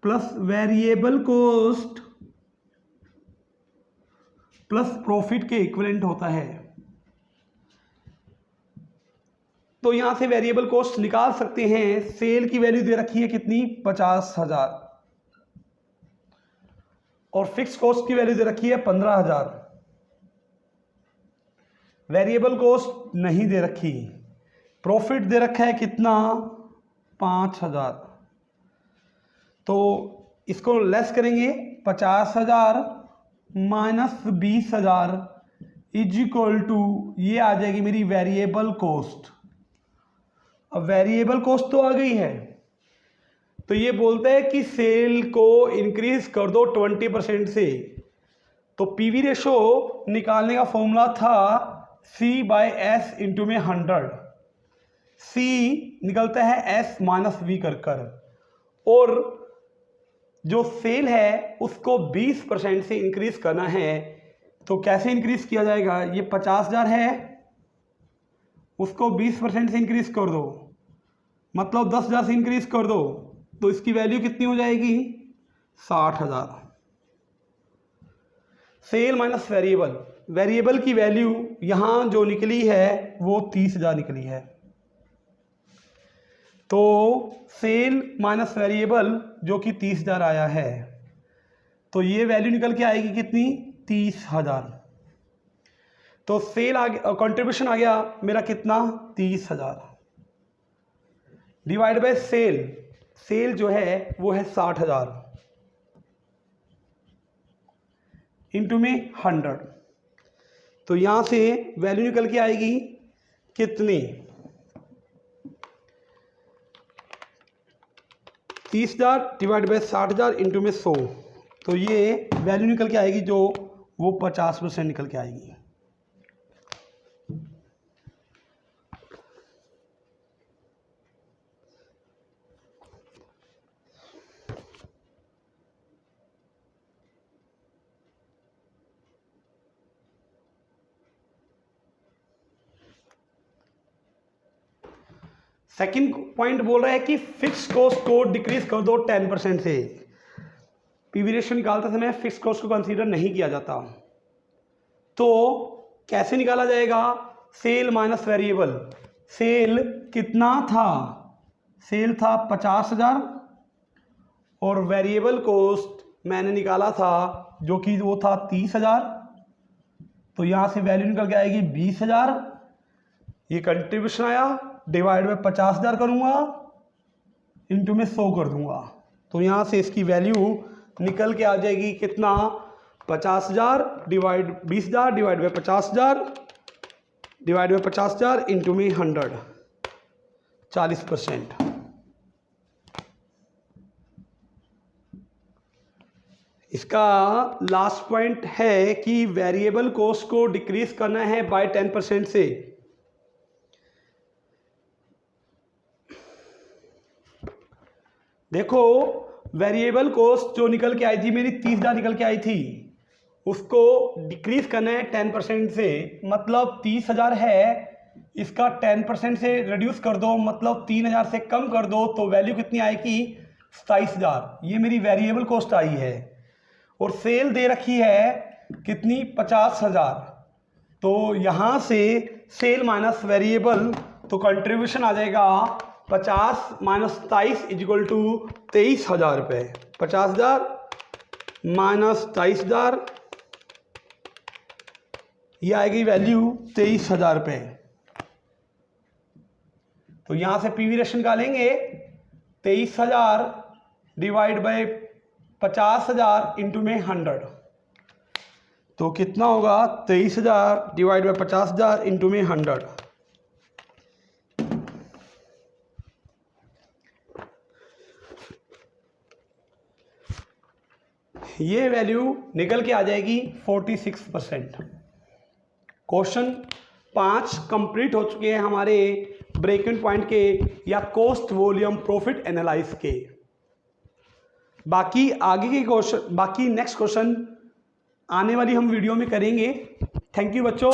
plus variable cost plus profit के इक्विवेलेंट होता है। तो यहाँ से वेरिएबल कॉस्ट निकाल सकते हैं। सेल की वैल्यू दे रखी है कितनी, 50,000, और फिक्स कॉस्ट की वैल्यू दे रखी है 15,000। वेरिएबल कॉस्ट नहीं दे रखी, प्रॉफिट दे रखा है कितना, 5,000। तो इसको लेस करेंगे, 50,000 माइनस 20,000 इज इक्वल टू, ये आ जाएगी मेरी वेरिएबल कॉस्ट। अब वेरिएबल कॉस्ट तो आ गई है, तो ये बोलता है कि सेल को इंक्रीज कर दो 20% से। तो पीवी रेशो निकालने का फॉर्मूला था C/S इंटू में 100। C निकलता है S माइनस V कर, और जो सेल है उसको 20% से इंक्रीज करना है। तो कैसे इंक्रीज किया जाएगा, ये 50,000 है, उसको 20% से इंक्रीज कर दो, मतलब 10,000 से इंक्रीज कर दो, तो इसकी वैल्यू कितनी हो जाएगी, 60,000। सेल माइनस वेरिएबल, वेरिएबल की वैल्यू यहाँ जो निकली है वो 30,000 निकली है। तो सेल माइनस वेरिएबल जो कि 30,000 आया है, तो ये वैल्यू निकल के आएगी कितनी, 30,000। तो सेल आ गया, कंट्रीब्यूशन आ गया मेरा कितना, 30,000 डिवाइड बाय सेल, सेल जो है वो है 60,000 इंटू में 100। तो यहां से वैल्यू निकल के आएगी कितनी, 30,000 डिवाइड बाय 60,000 इंटू में 100। तो ये वैल्यू निकल के आएगी जो वो 50% निकल के आएगी। सेकंड पॉइंट बोल रहा है कि फिक्स कॉस्ट को डिक्रीज कर दो 10% से। पीवी रेशियो निकालते समय फिक्स कॉस्ट को कंसीडर नहीं किया जाता, तो कैसे निकाला जाएगा, सेल माइनस वेरिएबल। सेल कितना था, सेल था 50,000 और वेरिएबल कॉस्ट मैंने निकाला था जो कि वो था 30,000। तो यहाँ से वैल्यू निकल के आएगी 20,000। ये कंट्रीब्यूशन आया, डिवाइड में 50,000 करूँगा, इंटू में 100 कर दूंगा। तो यहाँ से इसकी वैल्यू निकल के आ जाएगी कितना, 50,000 divide 20,000 divide by 50,000 divide by 50,000 into में 100, 40%। इसका लास्ट पॉइंट है कि वेरिएबल कॉस्ट को डिक्रीज करना है बाय 10% से। देखो वेरिएबल कॉस्ट जो निकल के आई थी मेरी 30,000 निकल के आई थी, उसको डिक्रीज करना है 10% से, मतलब 30,000 है, इसका 10% से रिड्यूस कर दो, मतलब 3,000 से कम कर दो, तो वैल्यू कितनी आएगी, 27,000। ये मेरी वेरिएबल कॉस्ट आई है। और सेल दे रखी है कितनी, 50,000। तो यहाँ से सेल माइनस वेरिएबल, तो कंट्रीब्यूशन आ जाएगा 50 माइनस 27 इजिकल टू 23,000 रुपये। 50,000 माइनस 23,000, ये आएगी वैल्यू 23,000 रुपये। तो यहाँ से पीवी रेशियो निकालेंगे, 23,000 डिवाइड बाय 50,000 इंटू में 100। तो कितना होगा, 23,000 डिवाइड बाय 50,000 इंटू में 100। ये वैल्यू निकल के आ जाएगी 46%। क्वेश्चन 5 कंप्लीट हो चुके हैं हमारे ब्रेक इवन पॉइंट के या कॉस्ट वॉल्यूम प्रॉफिट एनालाइज के। बाकी आगे के क्वेश्चन, बाकी नेक्स्ट क्वेश्चन आने वाली हम वीडियो में करेंगे। थैंक यू बच्चों।